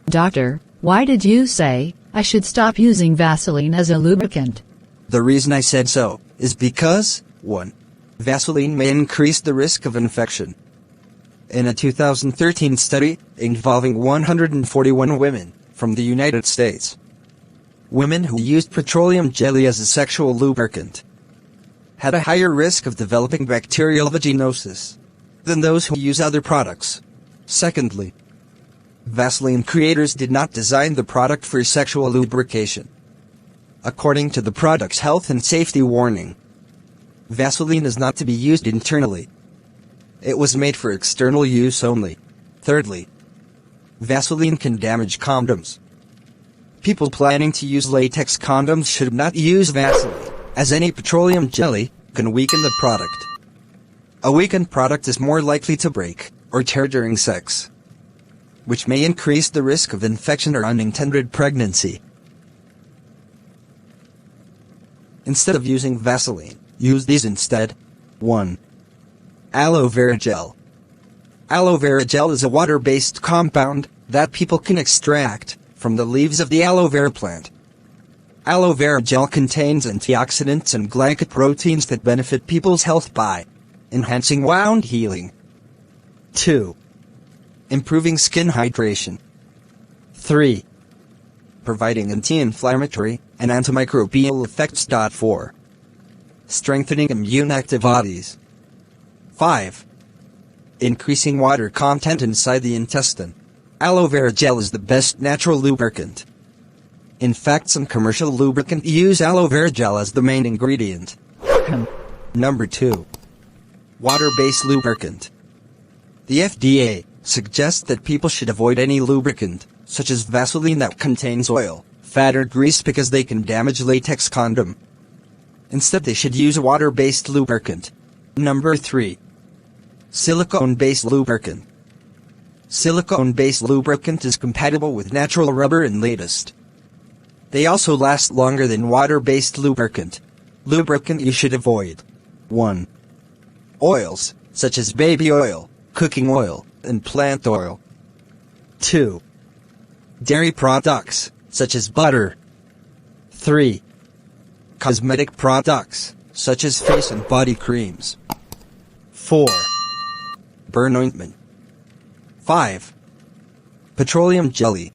Doctor, why did you say I should stop using Vaseline as a lubricant? The reason I said so is because, 1. Vaseline may increase the risk of infection. In a 2013 study involving 141 women from the United States, women who used petroleum jelly as a sexual lubricant had a higher risk of developing bacterial vaginosis than those who use other products. Secondly, Vaseline creators did not design the product for sexual lubrication. According to the product's health and safety warning, Vaseline is not to be used internally. It was made for external use only. Thirdly, Vaseline can damage condoms. People planning to use latex condoms should not use Vaseline, as any petroleum jelly can weaken the product. A weakened product is more likely to break or tear during sex, which may increase the risk of infection or unintended pregnancy. Instead of using Vaseline, use these instead. 1. Aloe vera gel. Aloe vera gel is a water-based compound that people can extract from the leaves of the aloe vera plant. Aloe vera gel contains antioxidants and glycoproteins that benefit people's health by enhancing wound healing. 2. Improving skin hydration. 3. Providing anti-inflammatory and antimicrobial effects. 4. Strengthening immune activities. 5. Increasing water content inside the intestine. Aloe vera gel is the best natural lubricant. In fact, some commercial lubricants use aloe vera gel as the main ingredient. Number 2. Water-based lubricant. The FDA suggests that people should avoid any lubricant, such as Vaseline that contains oil, fat or grease because they can damage latex condom. Instead, they should use a water-based lubricant. Number 3. Silicone-based lubricant. Silicone-based lubricant is compatible with natural rubber and latest. They also last longer than water-based lubricant. Lubricant you should avoid. 1. Oils, such as baby oil, cooking oil, and plant oil. 2. Dairy products, such as butter. 3. Cosmetic products, such as face and body creams. 4. Burn ointment. 5. Petroleum jelly.